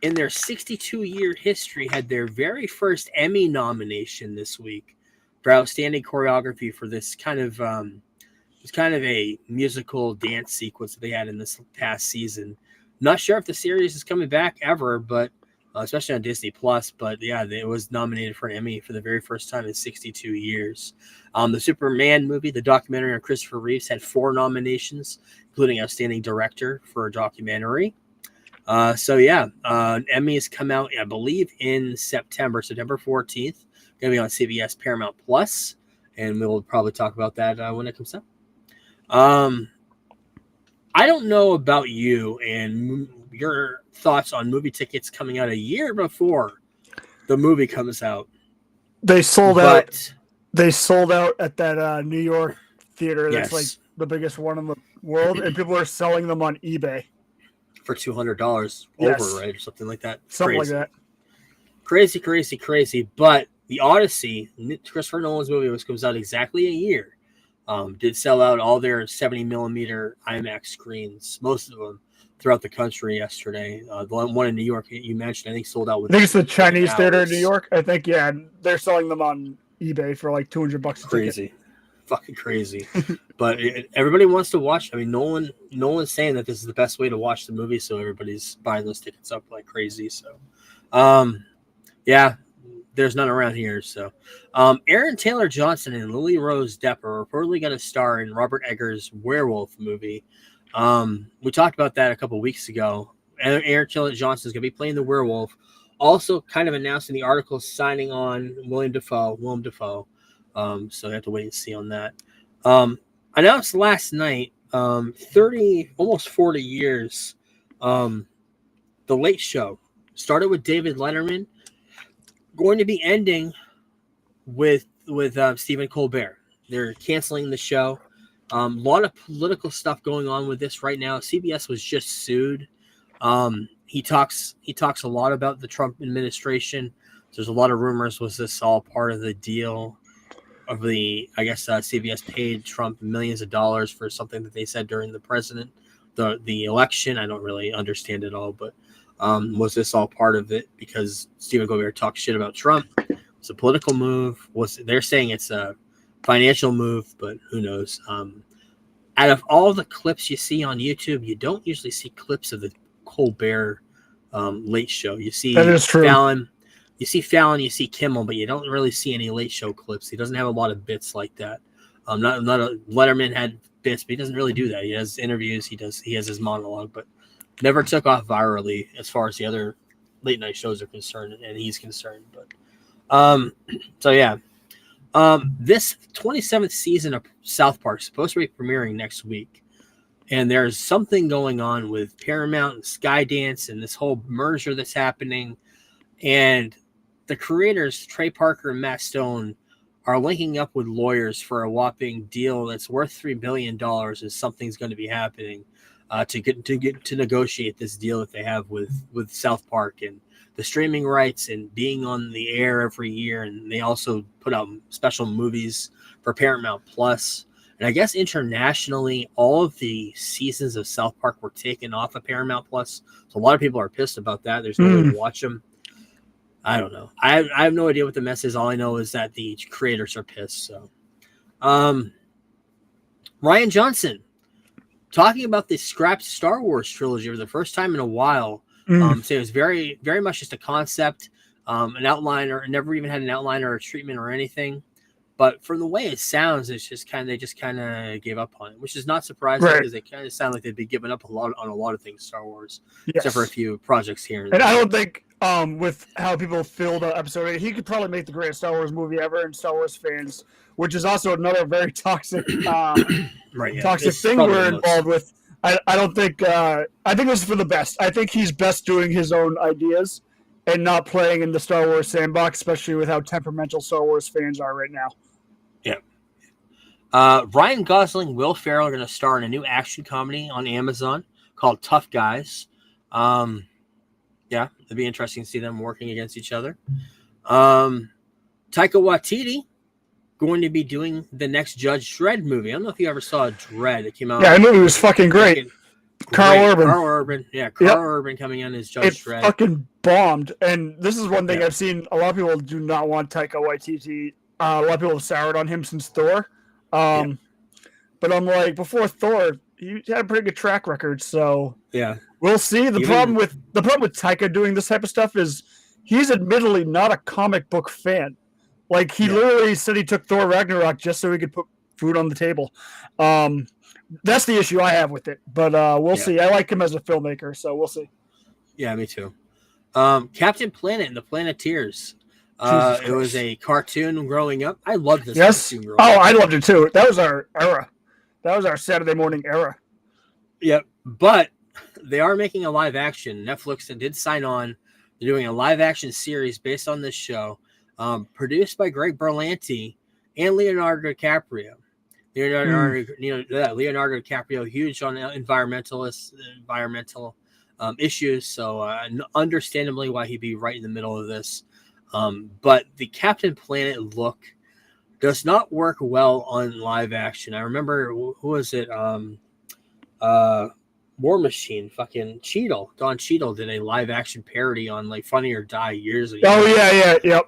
in their 62-year history, had their very first Emmy nomination this week for outstanding choreography for this kind of a musical dance sequence that they had in this past season. Not sure if the series is coming back ever, but especially on Disney Plus. But yeah, it was nominated for an Emmy for the very first time in 62 years. The Superman movie, the documentary on Christopher Reeves, had 4 nominations, including outstanding director for a documentary. Emmys come out, I believe, in September 14th. Going to be on CBS Paramount Plus, and we'll probably talk about that when it comes out. I don't know about you and your thoughts on movie tickets coming out a year before the movie comes out. They sold out. They sold out at that New York theater. That's like the biggest one in the world, and people are selling them on eBay for $200 over, right, or something like that. Something like that. Crazy. But The Odyssey, Christopher Nolan's movie, which comes out exactly a year, did sell out all their 70 millimeter IMAX screens, most of them, throughout the country yesterday. The one in New York you mentioned, I think, sold out. I think it's the Chinese theater in New York. I think, yeah, they're selling them on eBay for like $200 a ticket. Fucking crazy. But everybody wants to watch. I mean, Nolan's saying that this is the best way to watch the movie, so everybody's buying those tickets up like crazy. So, there's none around here. So, Aaron Taylor Johnson and Lily Rose Depp are reportedly going to star in Robert Eggers' Werewolf movie. We talked about that a couple weeks ago. Aaron Taylor Johnson is going to be playing the werewolf. Also, kind of announcing the article signing on Willem Dafoe. So I have to wait and see on that. Announced last night, 30, almost 40 years. The Late Show started with David Letterman. Going to be ending with Stephen Colbert. They're canceling the show. A lot of political stuff going on with this right now. CBS was just sued. He talks a lot about the Trump administration. There's a lot of rumors. Was this all part of the deal? Of the, I guess CBS paid Trump millions of dollars for something that they said during the election. I don't really understand it all, but was this all part of it because Stephen Colbert talked shit about Trump? It's a political move. They're saying it's a financial move, but who knows? Out of all the clips you see on YouTube, you don't usually see clips of the Colbert Late Show. You see that is true. Fallon. You see Fallon, you see Kimmel, but you don't really see any Late Show clips. He doesn't have a lot of bits like that. Not a Letterman had bits, but he doesn't really do that. He has interviews, he has his monologue, but never took off virally as far as the other late night shows are concerned, and he's concerned. But so yeah, this 27th season of South Park is supposed to be premiering next week, and there's something going on with Paramount and Skydance and this whole merger that's happening, and the creators, Trey Parker and Matt Stone, are linking up with lawyers for a whopping deal that's worth $3 billion, and something's going to be happening to negotiate this deal that they have with South Park and the streaming rights and being on the air every year. And they also put out special movies for Paramount Plus. And I guess internationally, all of the seasons of South Park were taken off of Paramount Plus. So a lot of people are pissed about that. There's no way to watch them. I don't know. I have no idea what the mess is. All I know is that the creators are pissed. So, Ryan Johnson talking about the scrapped Star Wars trilogy for the first time in a while. So it was very, very much just a concept, an outline, or never even had an outline or a treatment or anything. But from the way it sounds, it's just they just kind of gave up on it, which is not surprising because they kind of sound like they'd be giving up on a lot of things Star Wars, except for a few projects here. And I don't think with how people filled episode 8, he could probably make the greatest Star Wars movie ever, and Star Wars fans, which is also another very toxic toxic thing we're involved with. I don't think I think this is for the best. I think he's best doing his own ideas and not playing in the Star Wars sandbox, especially with how temperamental Star Wars fans are right now. Yeah. Ryan Gosling, Will Ferrell are going to star in a new action comedy on Amazon called Tough Guys. Yeah, it'd be interesting to see them working against each other. Taika Waititi going to be doing the next Judge Dredd movie. I don't know if you ever saw Dredd. It came out. Yeah, the movie was fucking great. Carl Urban. Yeah, Carl Urban coming in as Judge Dredd. It fucking bombed. And this is one thing I've seen. A lot of people do not want Taika Waititi. A lot of people have soured on him since Thor. But I'm like, before Thor, he had a pretty good track record. So yeah, we'll see. The problem with Taika doing this type of stuff is he's admittedly not a comic book fan. Like, he literally said he took Thor Ragnarok just so he could put food on the table. That's the issue I have with it. But we'll see. I like him as a filmmaker, so we'll see. Yeah, me too. Captain Planet and the Planeteers. It was a cartoon growing up. I loved this cartoon growing up. I loved it too. That was our era. That was our Saturday morning era. Yep. But they are making a live action. Netflix did sign on. They're doing a live action series based on this show. Produced by Greg Berlanti and Leonardo DiCaprio. Leonardo DiCaprio, huge on environmental issues, so understandably why he'd be right in the middle of this. But the Captain Planet look does not work well on live action. I remember, who was it? War Machine, fucking Cheadle. Don Cheadle did a live action parody on like Funny or Die years ago. Oh yep.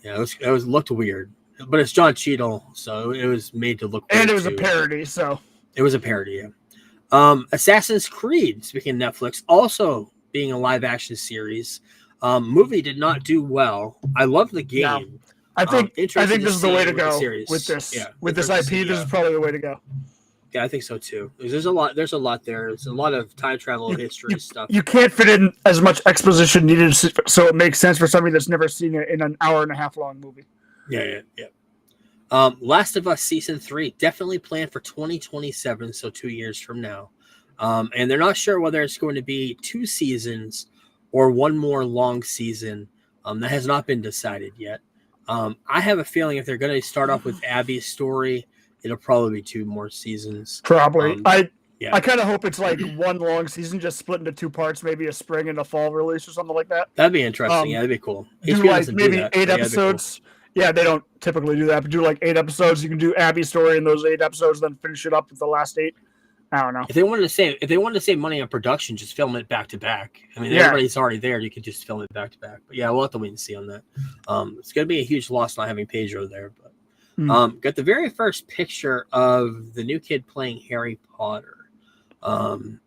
Yeah, it was looked weird, but it's John Cheadle, so it was made to look weird. And it was a parody, so it was a parody. Yeah. Assassin's Creed, speaking of Netflix, also being a live action series. Movie did not do well. I love the game. No. I think this is the way to go with this. Yeah, with this IP, this is probably the way to go. Yeah, I think so too. There's a lot there. There's a lot of time travel history stuff. You can't fit in as much exposition needed, so it makes sense for somebody that's never seen it in an hour and a half long movie. Yeah. Last of Us Season 3 definitely planned for 2027, so 2 years from now. And they're not sure whether it's going to be 2 seasons or one more long season. That has not been decided yet. I have a feeling if they're going to start off with Abby's story, it'll probably be 2 more seasons. Probably. Yeah. I kind of hope it's like one long season, just split into 2 parts, maybe a spring and a fall release or something like that. That'd be interesting. Yeah, that'd be cool. Do HBO like doesn't maybe do that, 8 but yeah, that'd be episodes. Yeah, they don't typically do that, but do like 8 episodes. You can do Abby's story in those 8 episodes, then finish it up with the last 8. I don't know. If they wanted to save money on production, just film it back to back. I mean, Yeah. everybody's already there. You could just film it back to back. But yeah, we'll have to wait and see on that. It's gonna be a huge loss not having Pedro there. But got the very first picture of the new kid playing Harry Potter. I don't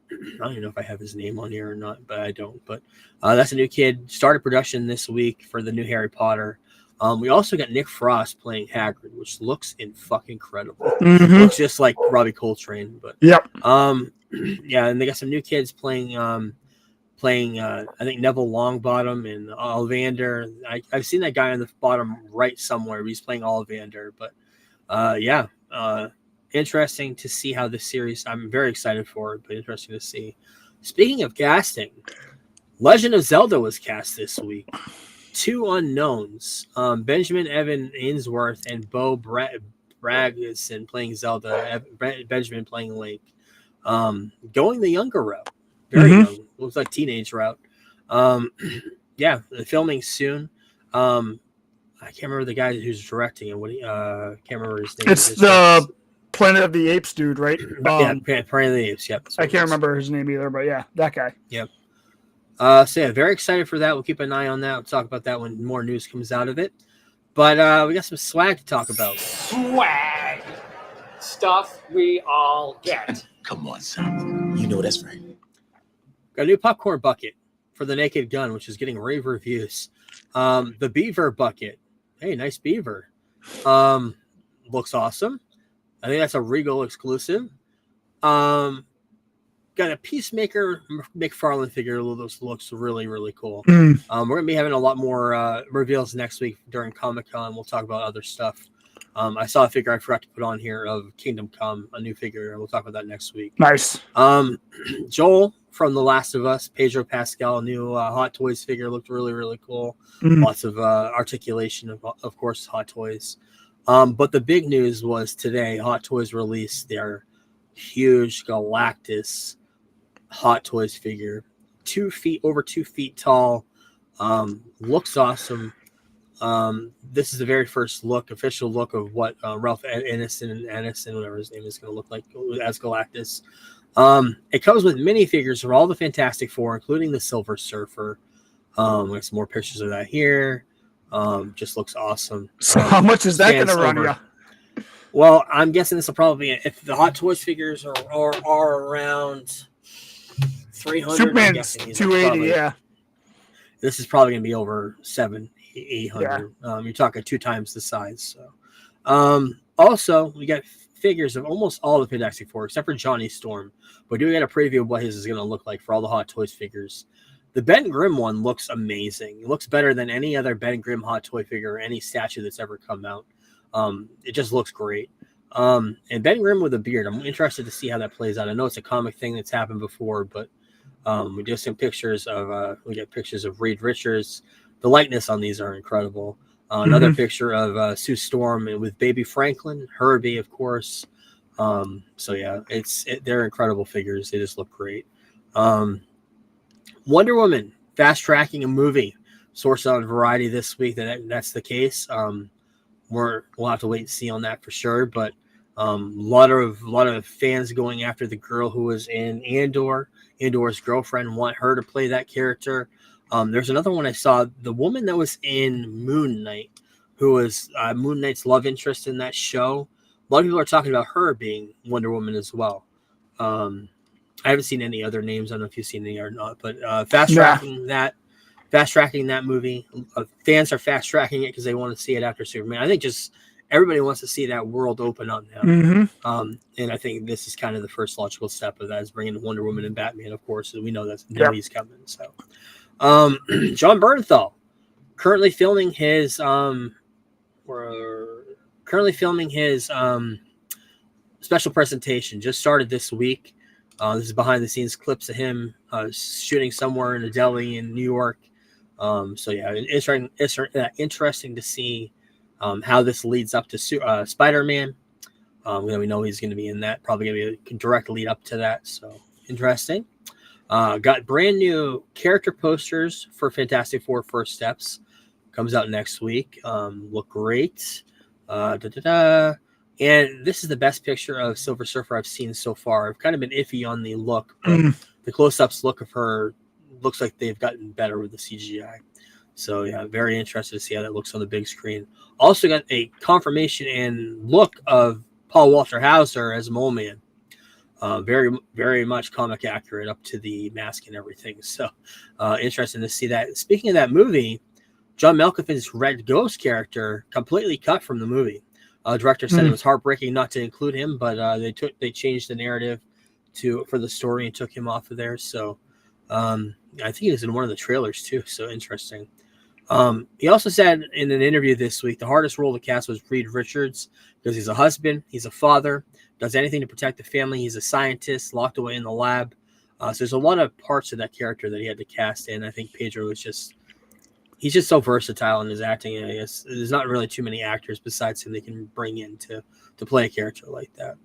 even know if I have his name on here or not, but I don't. But that's a new kid. Started production this week for the new Harry Potter. We also got Nick Frost playing Hagrid, which looks fucking incredible. Looks just like Robbie Coltrane, but Yep. yeah, and they got some new kids playing I think Neville Longbottom and Ollivander. I've seen that guy on the bottom right somewhere. He's playing Ollivander, but interesting to see how this series. I'm very excited for it, but interesting to see. Speaking of casting, Legend of Zelda was cast this week. 2 unknowns, Benjamin Evan Ainsworth and Bo Bragson playing Zelda, Benjamin playing Link. Going the younger route. Very young. Looks like teenage route. Yeah, the filming soon. I can't remember the guy who's directing it. Can't remember his name. It's the Planet of the Apes dude, right? Yeah, Planet of the Apes. Yep. I can't remember his name either, but yeah, that guy. Yep. So yeah, very excited for that. We'll keep an eye on that. We'll talk about that when more news comes out of it. But we got some swag to talk about. Swag. Stuff we all get. Come on, son. You know that's right. Got a new popcorn bucket for the Naked Gun, which is getting rave reviews. The Beaver bucket. Hey, nice beaver. Looks awesome. I think that's a Regal exclusive. Got a Peacemaker McFarlane figure. This looks really, really cool. We're going to be having a lot more reveals next week during Comic-Con. We'll talk about other stuff. I saw a figure I forgot to put on here of Kingdom Come, a new figure. We'll talk about that next week. Nice. Joel from The Last of Us, Pedro Pascal, a new Hot Toys figure. Looked really, really cool. Lots of articulation, of course, Hot Toys. But the big news was today, Hot Toys released their huge Galactus Hot Toys figure, over 2 feet tall. Looks awesome. This is the very first official look of what Ralph Ineson, whatever his name is, going to look like as Galactus. It comes with minifigures from all the Fantastic Four, including the Silver Surfer. There's some more pictures of that here. Just looks awesome. So how much is that going to run you? Well, I'm guessing this will probably be, if the Hot Toys figures are around 300. Superman's 280, yeah. This is probably going to be over 800. Yeah. You're talking 2 times the size. So, also we got figures of almost all the Fantastic Four except for Johnny Storm. But we do get a preview of what his is going to look like for all the Hot Toys figures. The Ben Grimm one looks amazing. It looks better than any other Ben Grimm Hot Toy figure or any statue that's ever come out. It just looks great. And Ben Grimm with a beard. I'm interested to see how that plays out. I know it's a comic thing that's happened before, but we do some pictures of we get pictures of Reed Richards. The likeness on these are incredible. Another picture of Sue Storm with Baby Franklin, Herbie, of course. So yeah, they're incredible figures. They just look great. Wonder Woman fast tracking a movie. Source on Variety this week that's the case. We'll have to wait and see on that for sure. But a lot of fans going after the girl who was in Andor's girlfriend, want her to play that character. There's another one I saw, the woman that was in Moon Knight, who was Moon Knight's love interest in that show. A lot of people are talking about her being Wonder Woman as well. I haven't seen any other names. I don't know if you've seen any or not, but fast tracking that movie. Fans are fast tracking it because they want to see it after Superman. I think just everybody wants to see that world open up now. And I think this is kind of the first logical step of that, is bringing Wonder Woman and Batman, of course. We know he's coming. So, John Bernthal currently filming his special presentation. Just started this week. This is behind the scenes clips of him shooting somewhere in a deli in New York. So yeah, interesting to see how this leads up to Spider-Man. We know he's going to be in that. Probably going to be a direct lead up to that. So interesting. Got brand new character posters for Fantastic Four First Steps. Comes out next week. Look great. And this is the best picture of Silver Surfer I've seen so far. I've kind of been iffy on the look, but the close-ups look of her looks like they've gotten better with the CGI. So yeah, very interested to see how that looks on the big screen. Also got a confirmation and look of Paul Walter Hauser as Mole Man. Very, very much comic accurate up to the mask and everything. So interesting to see that. Speaking of that movie, John Malkovich's Red Ghost character completely cut from the movie. Director said it was heartbreaking not to include him, but they changed the narrative for the story and took him off of there. So I think he was in one of the trailers too. So interesting. He also said in an interview this week, the hardest role to cast was Reed Richards because he's a husband, he's a father, does anything to protect the family. He's a scientist locked away in the lab. So there's a lot of parts of that character that he had to cast in. I think Pedro was he's just so versatile in his acting. I guess there's not really too many actors besides him they can bring in to play a character like that.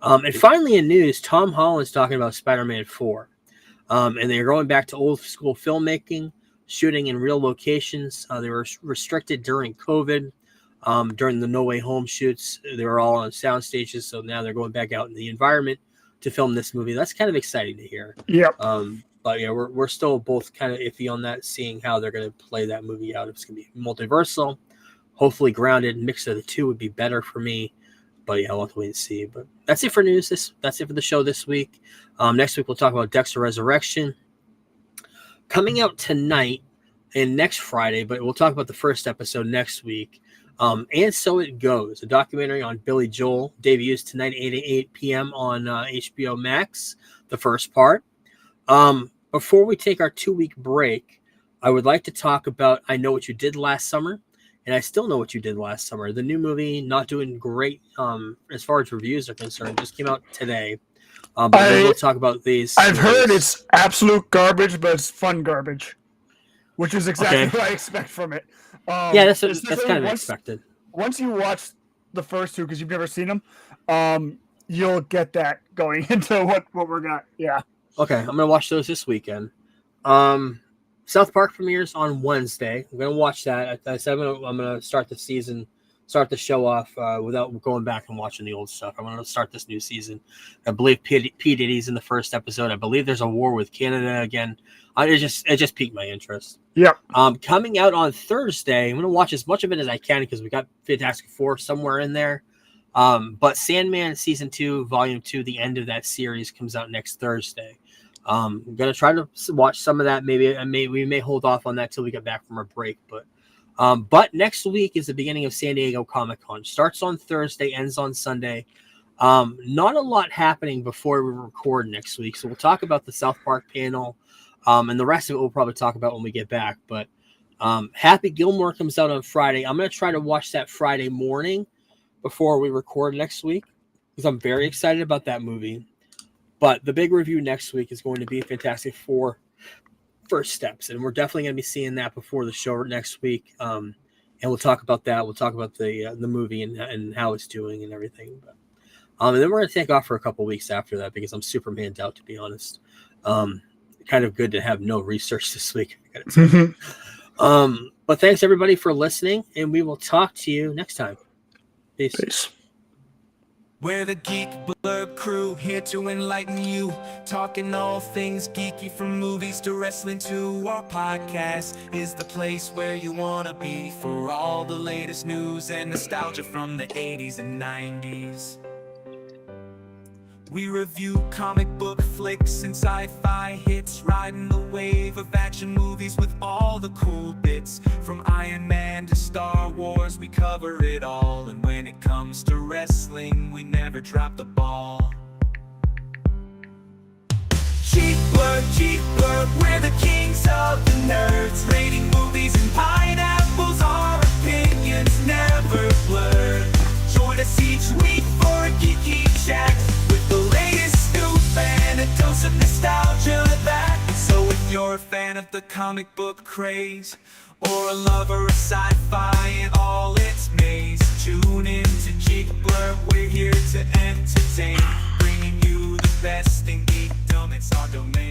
And finally in news, Tom Holland's talking about Spider-Man 4. And they're going back to old school filmmaking, shooting in real locations. They were restricted during COVID. During the No Way Home shoots, they were all on sound stages. So now they're going back out in the environment to film this movie. That's kind of exciting to hear. Yep. But yeah, we're still both kind of iffy on that, seeing how they're going to play that movie out. If it's going to be multiversal, hopefully grounded, mix of the two would be better for me. But yeah, I'll have to wait and see. But that's it for news. That's it for the show this week. Next week we'll talk about Dexter Resurrection coming out tonight and next Friday. But we'll talk about the first episode next week. And So It Goes, a documentary on Billy Joel, debuts tonight at 8 p.m. on HBO Max, the first part. Before we take our 2-week break, I would like to talk about I Know What You Did Last Summer, and I Still Know What You Did Last Summer. The new movie, not doing great as far as reviews are concerned, just came out today. But we'll talk about these. I've heard it's absolute garbage, but it's fun garbage, which is exactly what I expect from it. Yeah, that's kind of expected. Once you watch the first two, because you've never seen them, you'll get that going into what we're got. Yeah. Okay, I'm gonna watch those this weekend. South Park premieres on Wednesday. I'm gonna watch that. I said I'm gonna start the show off without going back and watching the old stuff. I'm gonna start this new season. I believe P. Diddy's in the first episode. I believe there's a war with Canada again. It just piqued my interest. Yeah. Coming out on Thursday, I'm gonna watch as much of it as I can because we got Fantastic Four somewhere in there. But Sandman Season 2, Volume 2, the end of that series comes out next Thursday. I'm gonna try to watch some of that. We may hold off on that till we get back from our break. But next week is the beginning of San Diego Comic-Con. Starts on Thursday, ends on Sunday. Not a lot happening before we record next week, so we'll talk about the South Park panel, and the rest of it we'll probably talk about when we get back. But Happy Gilmore comes out on Friday. I'm gonna try to watch that Friday morning before we record next week because I'm very excited about that movie. But the big review next week is going to be Fantastic Four First Steps, and we're definitely going to be seeing that before the show next week. And we'll talk about that. We'll talk about the movie and how it's doing and everything. But, and then we're going to take off for a couple weeks after that because I'm super manned out, to be honest. Kind of good to have no research this week. But thanks everybody for listening, and we will talk to you next time. Peace. We're the Geek Blurb crew, here to enlighten you, talking all things geeky from movies to wrestling to our podcast is the place where you wanna be for all the latest news and nostalgia from the 80s and 90s. We review comic book flicks and sci-fi hits, riding the wave of action movies with all the cool bits. From Iron Man to Star Wars, we cover it all. And when it comes to wrestling, we never drop the ball. Geek Blurb, we're the kings of the nerds, rating movies and pineapples, our opinions never blurred. Join us each week for a geeky chat with the latest scoop and a dose of nostalgia that. So if you're a fan of the comic book craze, or a lover of sci-fi and all its myths, we're here to entertain, bringing you the best in geekdom. It's our domain.